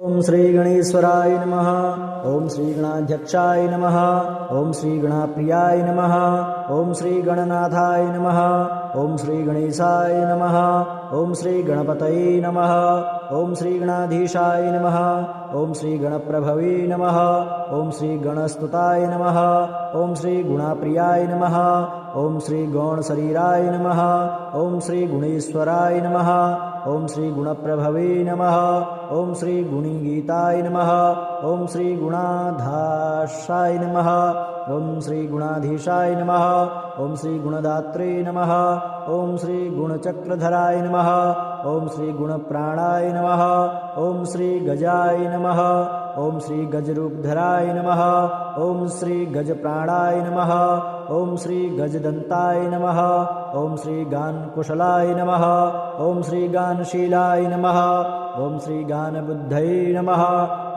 ओम श्री गणेश्वराय नमः। ओम श्री गणाध्यक्षाय नमः। ओम श्री गणप्रियाय नमः। ओम श्री गणनाथाय नमः। ओम श्री गणेशाय नमः। ओम श्री गणपतये नमः। ओम श्री गणाधीशाय नमः। ओम श्री गणप्रभवे नमः। ओम श्री गणस्तुताय नमः। ओम श्री गुणाप्रियाय नमः। ओम श्री गौणशरीराय नमः। ओम श्री गुणेश्वराय नमः। ओम श्री गुणप्रभवे नमः। ओम श्री गुणीगीताय नमः। ओम श्री गुणाधाशाय नमः। ओम श्री गुणाधीशाय नमः। ओम श्री गुणदात्रे नमः। ओम श्री गुणचक्रधराय नमः। ओम श्री गुणप्राणाय नमः। ओम श्री गजाय नमः। ओम श्री गजरूपधराय नमः। ओम श्री गजप्राणाय नमः। ओम श्री गजदंताय नमः। ओम श्री गानकुशलाय नमः। ओम श्री गानशीलाय नमः। ओम श्री गानबुद्धये नमः।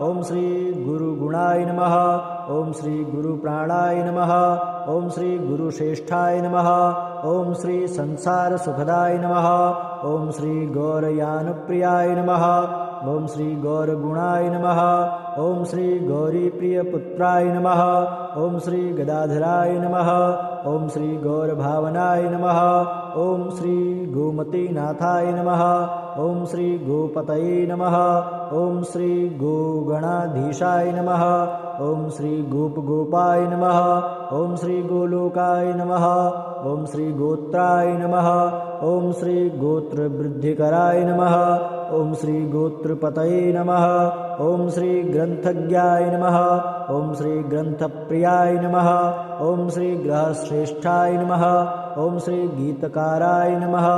ओम श्री गुरुगुणाय नमः। ओम श्री गुरुप्राणाय नमः। ओम श्री गुरुश्रेष्ठाय नमः। ओम श्री संसार सुखदाय नमः। ओम श्री गौरयानुप्रियाय नमः। ओम श्री गौरगुणाय नमः। ओम श्री गौरीप्रियपुत्राय नमः। ओम श्री गदाधराय नमः। ओम श्री गौरभावनाय नमः। ओम श्री गोमतीनाथाय नमः। ओम श्री गोपतये नमः। ओम श्री गोगणाधीशाय नमः। ओम श्री गोपगोपाय नमः। ओम श्री गोलोकाय नमः। ओम श्री गोत्राय नमः। ओम श्री गोत्रवृद्धिकराय नमः। ओम श्री गोत्रपतये नमः। ओम श्री ग्रंथज्ञाय नमः। ओम श्री ग्रंथप्रियाय नमः। ओम श्री ग्रहश्रेष्ठाय नमः। ओम श्री गीतकाराय नमः।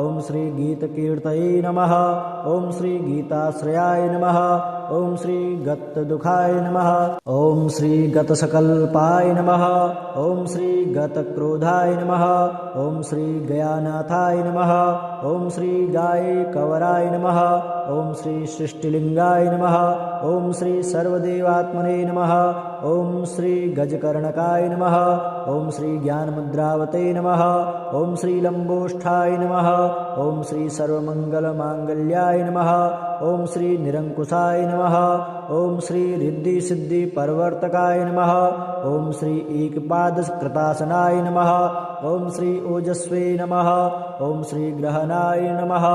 ओम श्री गीतकीर्तये नमः। ओम श्री गीताश्रयाय नमः। ओम श्री गतदुखाय नमः। ओम श्री गतसकल्पाय नमः। ओम श्री गतक्रोधाय नमः। ओम श्री गयानाथाय नमः। ओम श्री गाय कवराय नमः। ओम श्री सृष्टिलिंगाय नमः। ओम श्री सर्वदेवात्मने नमः। ओम श्री गजकर्णकाय नमः। ओम श्री ज्ञानमुद्रावते नमः। ओम श्री लंबोष्ठाय नमः। ओम श्री सर्वमंगलमांगल्याय नमः। ओम श्री निरंकुशाय नमः। ओम श्री रिद्धि सिद्धि परवर्तकाय नमः। ओम श्री एकपादकृतासनाय नमः। ओम श्री ओजस्वे नमः। ओम श्री ग्रहणाय नमः।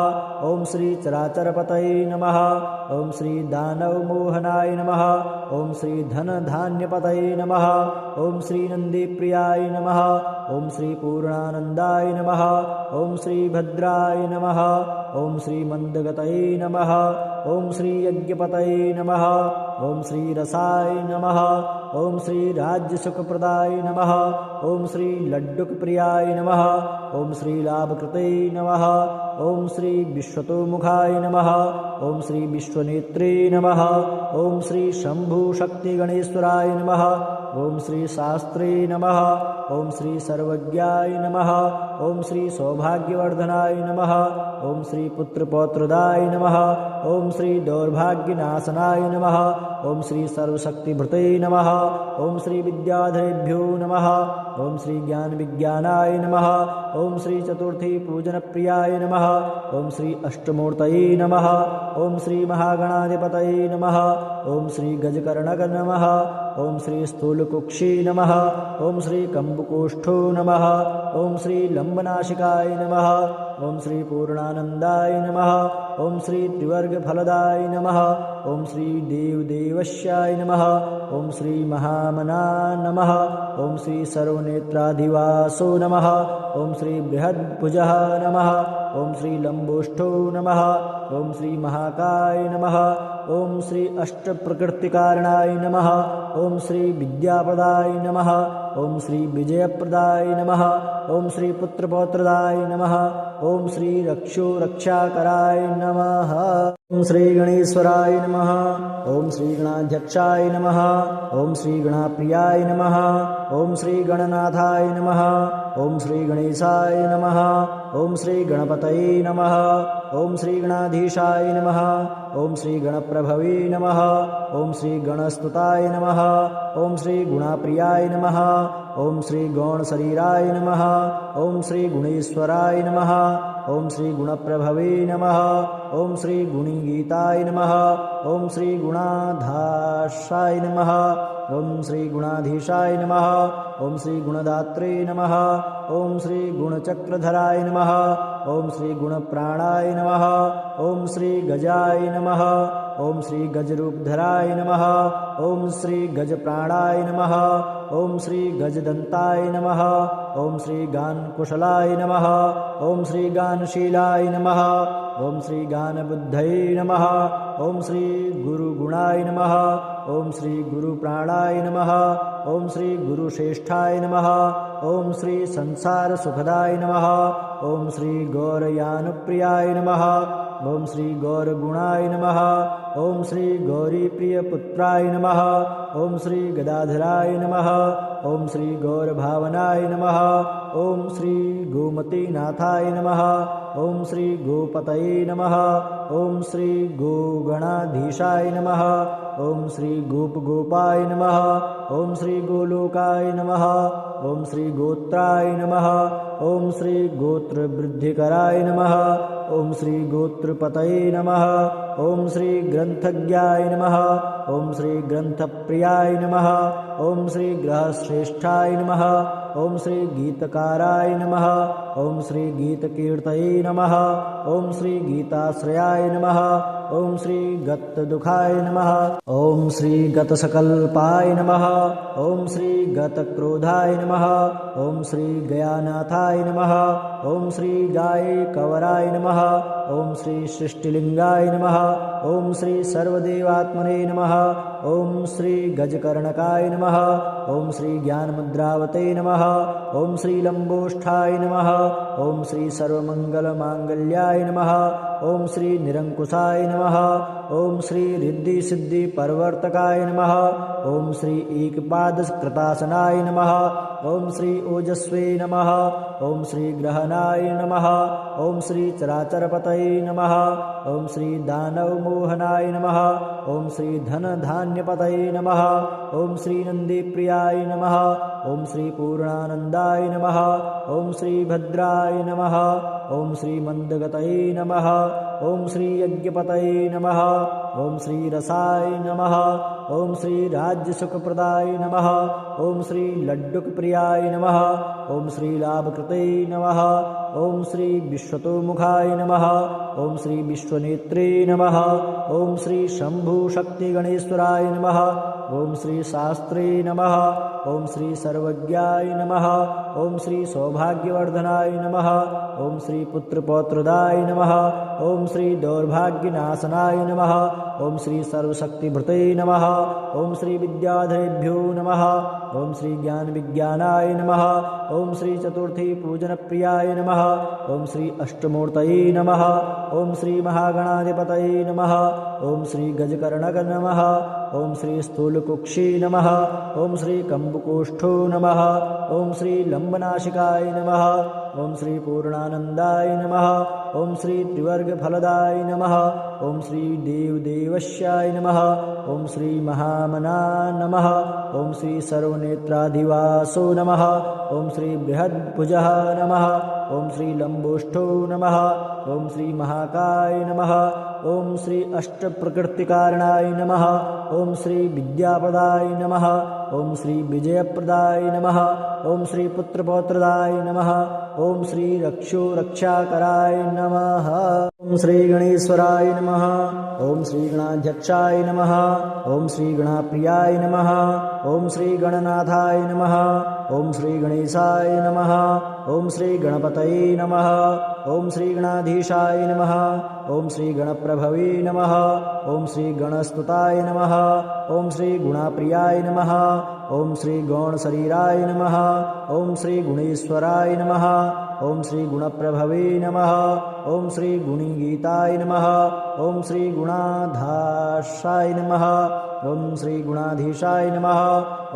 ओम श्री चराचरपतये नमः। ओम श्री दानवमोहनाय नमः। ओम श्री धनधान्यपतये नमः। ओम श्री नंदीप्रियाय नमः। ओम श्री पूर्णानंदाय नमः। ओम श्री भद्राय नमः। ओम श्री मंदगतये नमः। ओम श्री यज्ञपतये नमः। ओम श्री रसाय नमः। ओम श्री राज्यसुखप्रदाय नमः। ओम श्री लड्डुकप्रियाय नमः। ओम श्री लाभकृते नमः। ओम श्री विश्वतोमुखाय नमः। ओम श्री विश्वनेत्रे नमः। ओम श्री शंभुशक्तिगणेश्वराय नमः। ओम श्री शास्त्रे नमः। ओम श्री सर्वज्ञाय नमः। ओम श्री सौभाग्यवर्धनाय नमः। ओम श्री पुत्रपौत्रदाय नमः। ओम श्री दौर्भाग्यनाशनाय नमः। ओम श्री सर्वशक्तिभृते नमः। ओम श्री विद्याधरेभ्यो नमः। ओम श्री ज्ञान विज्ञानाय नमः। ओम श्री चतुर्थी पूजन प्रियाय नमः। ओम श्री अष्टमूर्तये नमः। ओम श्री महागणाधिपतये नमः। ओम श्री गजकर्णक नमः। ओम श्री स्थूलकुक्षी नमः। ओम श्री कंबुकोष्ठो नमः। ओम श्री लंबनाशिकाय नमः। ओम श्री पूर्णानंदाय नमः। ओम श्री त्रिवर्गफलदाय नमः। ओम श्री देवदेवस्याय नमः। ओम श्री महामना नमः। ओम श्री सर्वनेत्राधिवासो नमः। ओम श्री बृहद्भुजः नमः। ओम श्री लंबोष्ठो नमः। ओम श्री महाकाय नमः। ओम श्री अष्टप्रकृतिकारणाय नमः। ओम श्री विद्याप्रदाय नमः। ओम श्री विजयप्रदाय नमः। ओम श्री पुत्रपौत्रदाय नमः। ओम श्री रक्षो रक्षाकराय नमः। ओम श्री गणेश्वराय नमः। ओम श्री गणाध्यक्षाय नमः। ओम श्री गणाप्रियाय नमः। ओम श्री गणनाथाय नमः। ओम श्री गणेशाय नमः। ओम श्री गणपतये नमः। ओम श्री गणाधीशाय नमः। ओम श्री गणप्रभवे नमः। ओम श्री गणस्तुताय नमः। ओम श्री गुणाप्रियाय नमः। ओम श्री गौणशरीराय नमः। ओम श्री गुणेश्वराय नमः। ॐ श्री गुणप्रभवे नमः ॐ श्री गुणीगीताय नमः ॐ श्री गुणाधाशाय नमः ॐ श्री गुणाधीशाय नमः ॐ श्री गुणदात्रे नमः ॐ श्री गुणचक्रधराय नमः ॐ श्री गुणप्राणाय नमः ॐ श्री गजाय नमः ॐ श्री गजरूपधराय नमः ॐ श्री गजप्राणाय नमः ॐ श्री गजदन्ताय नमः ॐ श्री गानकुशलाय नमः ॐ श्री गानशीलाय नमः ॐ श्री गानबुद्धये नमः ॐ श्री गुरुगुणाय नमः ॐ श्री गुरुप्राणाय नमः ॐ श्री गुरुश्रेष्ठाय नमः ॐ श्री संसारसुखदाय नमः ॐ श्री गौरयानुप्रियाय नमः ॐ श्री गौरगुणाय नमः ॐ श्री गौरीप्रियपुत्राय नमः ॐ श्री गदाधराय नमः ॐ श्री गौरभावनाय नमः ॐ श्री गोमतीनाथाय नमः ॐ श्री गोपतये नमः ॐ श्री गोगणाधीशाय नमः ॐ श्री गोपगोपाय नमः ॐ श्री गोलोकाय नमः ॐ श्री गोत्राय नमः ॐ श्री गोत्रवृद्धिकराय नमः ॐ श्री गोत्रपतये नमः ॐ श्री ग्रन्थज्ञाय नमः ॐ श्री ग्रन्थप्रियाय नमः ॐ श्री ग्रहश्रेष्ठाय नमः ॐ श्री गीतकाराय नमः ॐ श्री गीतकीर्तये नमः ॐ श्री गीताश्रयाय नमः ॐ श्री गतदुःखाय नमः ॐ श्री गतसकल्पाय नमः ॐ श्री गतक्रोधाय नमः ॐ श्री गयानाथाय नमः ॐ श्री गायकवराय नमः ॐ श्री सृष्टिलिङ्गाय नमः ॐ श्री सर्वदेवात्मने नमः ॐ श्री गजकर्णकाय नमः ॐ श्री ज्ञानमुद्रावते नमः ॐ श्री लम्बोष्ठाय नमः ॐ श्री सर्वमङ्गलमाङ्गल्याय नमः ॐ श्री निरङ्कुशाय नमः ॐ श्री रिद्धिसिद्धिपर्वर्तकाय नमः ॐ श्री एकपादकृतासनाय नमः ॐ श्री ओजस्वे नमः ॐ श्री ग्रहणाय नमः ॐ श्री चराचरपतये नमः ॐ श्री दानवमोहनाय नमः ॐ श्री धनधान्यपतये नमः ॐ श्री नन्दीप्रियाय नमः ॐ श्री पूर्णानन्दाय नमः ॐ श्री भद्राय नमः ॐ श्री मन्दगतये नमः ॐ श्री यज्ञपतये नमः ॐ श्री रसाय नमः ॐ श्री राज्यसुखप्रदाय नमः ॐ श्री लड्डुकप्रियाय नमः ॐ श्री लाभकृते नमः ॐ श्री विश्वतोमुखाय नमः ॐ श्री विश्वनेत्रे नमः ॐ श्री शम्भुशक्तिगणेश्वराय नमः ॐ श्री शास्त्रे नमः ॐ श्री सर्वज्ञाय नमः ॐ श्री सौभाग्यवर्धनाय नमः ॐ श्री पुत्रपौत्रदाय नमः ॐ श्री दौर्भाग्यनाशनाय नमः ॐ श्री सर्वशक्तिभृते नमः ॐ श्री विद्याधरेभ्यो नमः ॐ श्री ज्ञानविज्ञानाय नमः ॐ श्री चतुर्थी पूजनप्रियाय नमः ॐ श्री अष्टमूर्तये नमः ॐ श्री महागणाधिपतये नमः ॐ श्री गजकर्णक नमः ॐ श्री स्थूलकुक्षी नमः ॐ श्री कम्बुकोष्ठो नमः ॐ श्री लम्बनाशिकाय नमः ॐ श्री पूर्णानन्दाय नमः ॐ श्री त्रिवर्गफलदाय नमः ॐ श्री देवदेवस्याय नमः ॐ श्री महामना नमः ॐ श्री सर्वनेत्राधिवासो नमः ॐ श्री बृहद्भुजः नमः ॐ श्री लम्बोष्ठो नमः ॐ श्री महाकाय नमः ॐ श्री अष्टप्रकृतिकारणाय नमः ॐ श्री विद्याप्रदाय नमः ॐ श्री विजयप्रदाय नमः ॐ श्री पुत्रपौत्रदाय नमः ॐ श्री रक्षाकराय नमः ॐ श्री गणेश्वराय नमः ॐ श्री गणाध्यक्षाय नमः ॐ श्री गणाप्रियाय नमः ॐ श्री गणनाथाय नमः ॐ श्री गणेशाय नमः ॐ श्री गणपतये नमः ॐ श्री गणाधीशाय नमः ॐ श्री गणप्रभवे नमः ॐ श्री गणस्तुताय नमः ॐ श्री गुणाप्रियाय नमः ॐ श्री गौणशरीराय नमः ॐ श्री गुणेश्वराय नमः ॐ श्री गुणप्रभवे नमः ॐ श्री गुणीगीताय नमः ॐ श्री गुणाधाशाय नमः ॐ श्री गुणाधीशाय नमः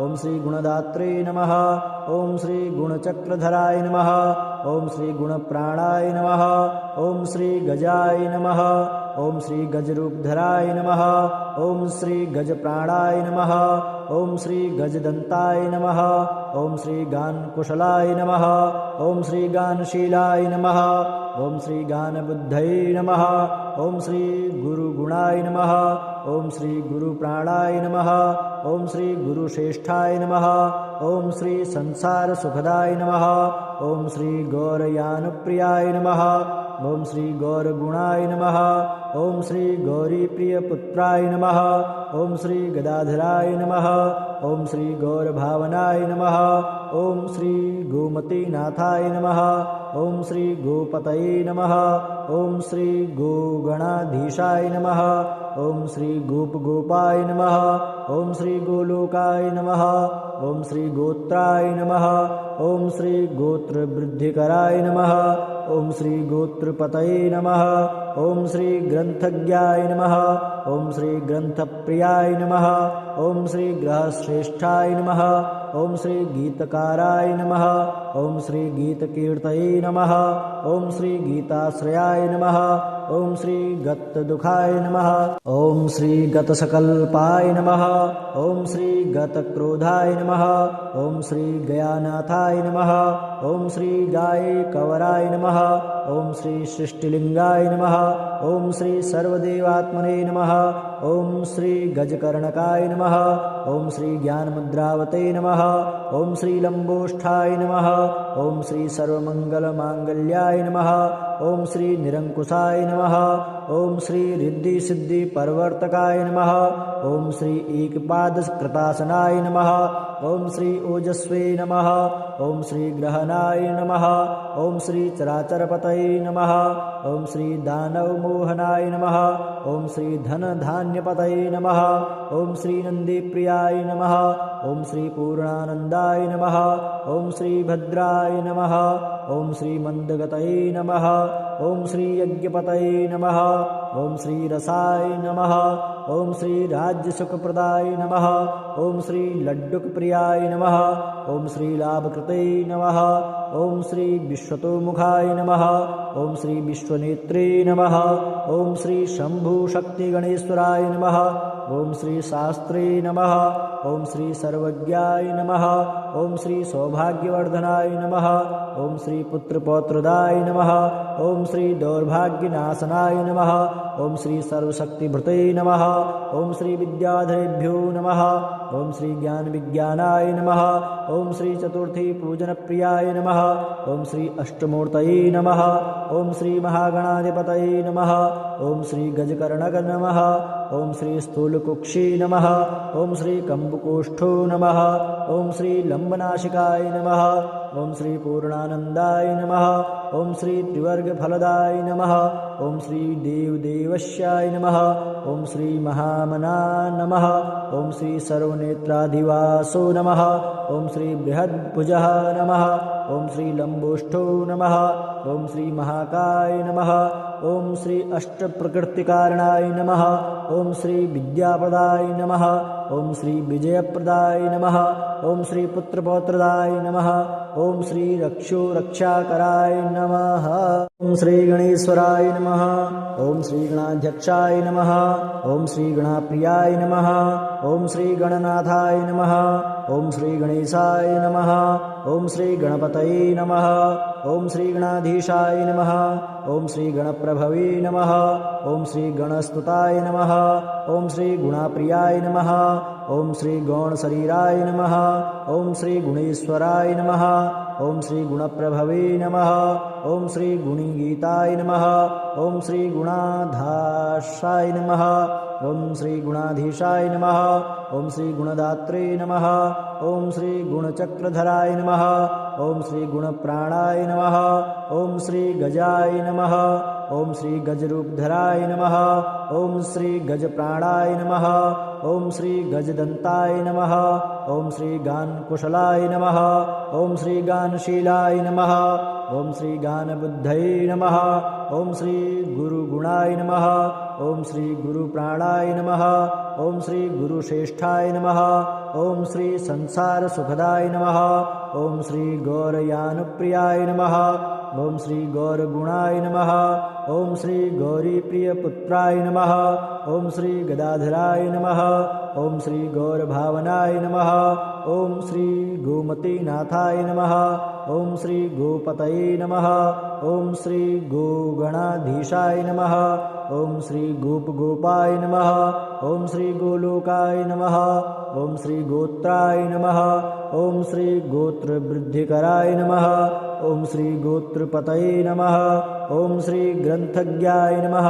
ॐ श्री गुणदात्रे नमः ॐ श्री गुणचक्रधराय नमः ॐ श्री गुणप्राणाय नमः ॐ श्री गजाय नमः ॐ श्री गजरूपधराय नमः ॐ श्री गजप्राणाय नमः ॐ श्री गजदन्ताय नमः ॐ श्री गानकुशलाय नमः ॐ श्री गानशीलाय नमः ॐ श्री गानबुद्धये नमः ॐ श्री गुरुगुणाय नमः ॐ श्री गुरुप्राणाय नमः ॐ श्री गुरुश्रेष्ठाय नमः ॐ श्री संसारसुखदाय नमः ॐ श्री गौरयानुप्रियाय नमः ॐ श्री गौरगुणाय नमः ॐ श्री गौरीप्रियपुत्राय नमः ॐ श्री गदाधराय नमः ॐ श्री गौरभावनाय नमः ॐ श्री गोमतीनाथाय नमः ॐ श्री गोपतये नमः ॐ श्री गोगणाधीशाय नमः ॐ श्री गोपगोपाय नमः ॐ श्री गोलोकाय नमः ॐ श्री गोत्राय नमः ॐ श्री गोत्रवृद्धिकराय नमः ॐ श्री गोत्रपतये नमः ॐ श्री ग्रन्थज्ञाय नमः ॐ श्री ग्रन्थप्रियाय नमः ॐ श्री ग्रहश्रेष्ठाय नमः ॐ श्री गीतकाराय नमः ॐ श्री गीतकीर्तये नमः ॐ श्री गीताश्रयाय नमः ॐ श्री गतदुःखाय नमः ॐ श्री गतसकल्पाय नमः ॐ श्री गतक्रोधाय नमः ॐ श्री गयानाथाय नमः ॐ श्री गायकवराय नमः ॐ श्री सृष्टिलिङ्गाय नमः ॐ श्री सर्वदेवात्मने नमः ॐ श्री गजकर्णकाय नमः ॐ श्री ज्ञानमुद्रावते नमः ॐ श्री लम्बोष्ठाय नमः ॐ श्री सर्वमङ्गलमाङ्गल्याय नमः ॐ श्री निरङ्कुशाय नमः ॐ श्री रिद्धिसिद्धिप्रवर्तकाय नमः ॐ श्री एकपादकृतासनाय नमः ॐ श्री ओजस्वे नमः ॐ श्री ग्रहणाय नमः ॐ श्री चराचरपतये नमः ॐ श्री दानवमोहनाय नमः ॐ श्री धनधान्यपतये नमः ॐ श्री नन्दीप्रियाय नमः ॐ श्री पूर्णानन्दाय नमः ॐ श्री भद्राय नमः ॐ श्री मन्दगतये नमः ॐ श्री यज्ञपतये नमः ॐ श्री रसाय नमः ॐ श्री राज्यसुखप्रदाय नमः ॐ श्री लड्डुकप्रियाय नमः ॐ श्री लाभकृते नमः ॐ श्री विश्वतोमुखाय नमः ॐ श्री विश्वनेत्रे नमः ॐ श्री शम्भुशक्तिगणेश्वराय नमः ॐ श्री शास्त्रे नमः ॐ श्री सर्वज्ञाय नमः ॐ श्री सौभाग्यवर्धनाय नमः ॐ श्री पुत्रपौत्रदाय नमः ॐ श्री दौर्भाग्यनाशनाय नमः ॐ श्री सर्वशक्तिभृते नमः ॐ श्री विद्याधरेभ्यो नमः ॐ श्री ज्ञानविज्ञानाय नमः ॐ श्री चतुर्थी पूजनप्रियाय नमः ॐ श्री अष्टमूर्तये नमः ॐ श्री महागणाधिपतये नमः ॐ श्री गजकर्णक नमः ॐ श्री स्थूलकुक्षी नमः ॐ श्री कम्बुकोष्ठो नमः ॐ श्री लम्बनाशिकाय नमः ॐ श्री पूर्णानन्दाय नमः ॐ श्री त्रिवर्गफलदाय नमः ॐ श्री देवदेवस्याय नमः ॐ श्री महामना नमः ॐ श्री सर्वनेत्राधिवासो नमः ॐ श्री बृहद्भुजः नमः ॐ श्री लम्बोष्ठो नमः ॐ श्री महाकाय नमः ॐ श्री अष्टप्रकृतिकारणाय नमः ॐ श्री विद्याप्रदाय नमः ॐ श्री विजयप्रदाय नमः ॐ श्री पुत्रपौत्रदाय नमः ॐ श्री रक्षाकराय नमः ॐ श्री गणेश्वराय नमः ॐ श्री गणाध्यक्षाय नमः ॐ श्री गणाप्रियाय नमः ॐ श्री गणनाथाय नमः ॐ श्री गणेशाय नमः ॐ श्री गणपतये नमः ॐ श्री गणाधीशाय नमः ॐ श्री गणप्रभवे नमः ॐ श्री गणस्तुताय नमः ॐ श्री गुणाप्रियाय नमः ॐ श्री गौणशरीराय नमः ॐ श्री गुणेश्वराय नमः ॐ श्री गुणप्रभवे नमः ॐ श्री गुणीगीताय नमः ॐ श्री गुणाधाशाय नमः ॐ श्री गुणाधीशाय नमः ॐ श्री गुणदात्रे नमः ॐ श्री गुणचक्रधराय नमः ॐ श्री गुणप्राणाय नमः ॐ श्री गजाय नमः ॐ श्री गजरूपधराय नमः ॐ श्री गजप्राणाय नमः ॐ श्री गजदन्ताय नमः ॐ श्री गानकुशलाय नमः ॐ श्री गानशीलाय नमः ॐ श्री गानबुद्धये नमः ॐ श्री गुरुगुणाय नमः ॐ श्री गुरुप्राणाय नमः ॐ श्री गुरुश्रेष्ठाय नमः ॐ श्री संसारसुखदाय नमः ॐ श्री गौरयानुप्रियाय नमः ॐ श्री गौरगुणाय नमः ॐ श्री गौरीप्रियपुत्राय नमः ॐ श्री गदाधराय नमः ॐ श्री गौरभावनाय नमः ॐ श्री गोमतीनाथाय नमः ॐ श्री गोपतये नमः ॐ श्री गोगणाधीशाय नमः ॐ श्री गोपगोपाय नमः ॐ श्री गोलोकाय नमः ॐ श्री गोत्राय नमः ॐ श्री गोत्रवृद्धिकराय नमः ॐ श्री गोत्रपतये नमः ॐ श्री ग्रन्थज्ञाय नमः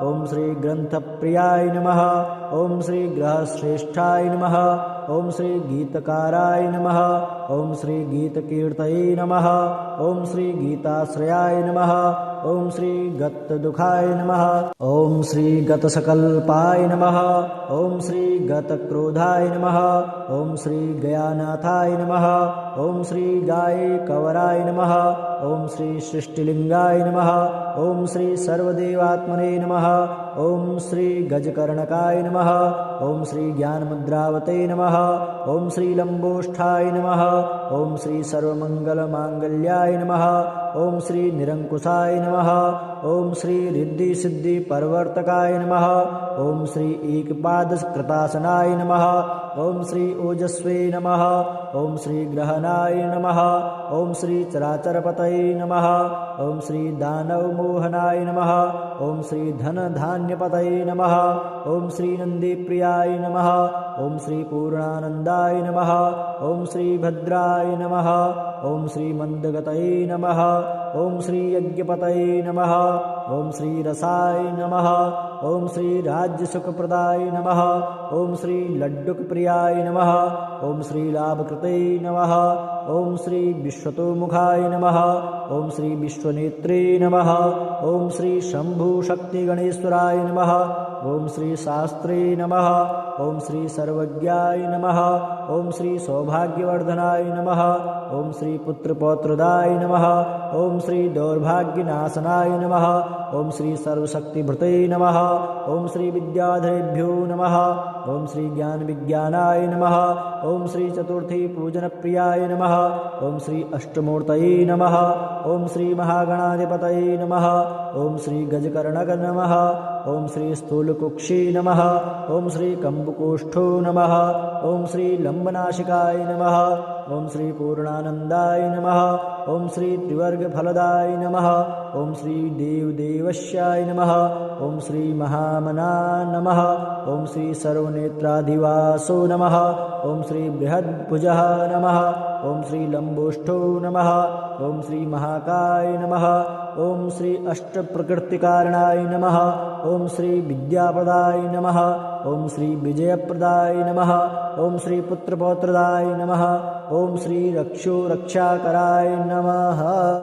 ॐ श्री ग्रन्थप्रियाय नमः ॐ श्री ग्रहश्रेष्ठाय नमः ॐ श्री गीतकाराय नमः ॐ श्री गीतकीर्तये नमः ॐ श्री गीताश्रयाय नमः ॐ श्री गतदुःखाय नमः ॐ श्री गतसकल्पाय नमः ॐ श्री गतक्रोधाय नमः ॐ श्री गयानाथाय नमः ॐ श्री गायकवराय नमः ॐ श्री सृष्टिलिङ्गाय नमः ॐ श्री सर्वदेवात्मने नमः ॐ श्री गजकर्णकाय नमः ॐ श्री ज्ञानमुद्रावते नमः ॐ श्री लम्बोष्ठाय नमः ॐ श्री सर्वमङ्गलमाङ्गल्याय नमः ॐ श्री निरङ्कुशाय नमः ॐ श्री रिद्धिसिद्धिपर्वर्तकाय नमः ॐ श्री एकपादकृतासनाय नमः ॐ श्री ओजस्वे नमः ॐ श्री ग्रहणाय नमः ॐ श्री चराचरपतये नमः ॐ श्री दानवमोहनाय नमः ॐ श्री धनधान्यपतये नमः ॐ श्री नन्दीप्रियाय नमः ॐ श्री पूर्णानन्दाय नमः ॐ श्री भद्राय नमः ॐ श्री मन्दगतये नमः ॐ श्री यज्ञपतये नमः ॐ श्री रसाय नमः ॐ श्री राज्यसुखप्रदाय नमः ॐ श्री लड्डुकप्रियाय नमः ॐ श्री लाभकृते नमः ॐ श्री विश्वतोमुखाय नमः ॐ श्री विश्वनेत्रे नमः ॐ श्री शम्भुशक्तिगणेश्वराय नमः ॐ श्री शास्त्रे नमः ॐ श्री सर्वज्ञाय नमः ॐ श्री सौभाग्यवर्धनाय नमः ॐ श्री पुत्रपौत्रदाय नमः ॐ श्री दौर्भाग्यनाशनाय नमः ॐ श्री सर्वशक्तिभृते नमः ॐ श्री विद्याधरेभ्यो नमः ॐ श्री ज्ञानविज्ञानाय नमः ॐ श्री चतुर्थी पूजनप्रियाय नमः ॐ श्री अष्टमूर्तये नमः ॐ श्री महागणाधिपतये नमः ॐ श्री गजकर्णक नमः ॐ श्री स्थूलकुक्षी नमः ॐ श्री कम्बुकोष्ठो नमः ॐ श्री लम्बनाशिकाय नमः ॐ श्री पूर्णानन्दाय नमः ॐ श्री त्रिवर्गफलदाय नमः ॐ श्री देवदेवस्याय नमः ॐ श्री महामना नमः ॐ श्री सर्वनेत्राधिवासो नमः ॐ श्री बृहद्भुजः नमः ॐ श्री लम्बोष्ठो नमः ॐ श्री महाकाय नमः ॐ श्री अष्टप्रकृतिकारणाय नमः ॐ श्री विद्याप्रदाय नमः ॐ श्री विजयप्रदाय नमः ॐ श्री पुत्रपौत्रदाय नमः ॐ श्री रक्षोरक्षाकराय नमः।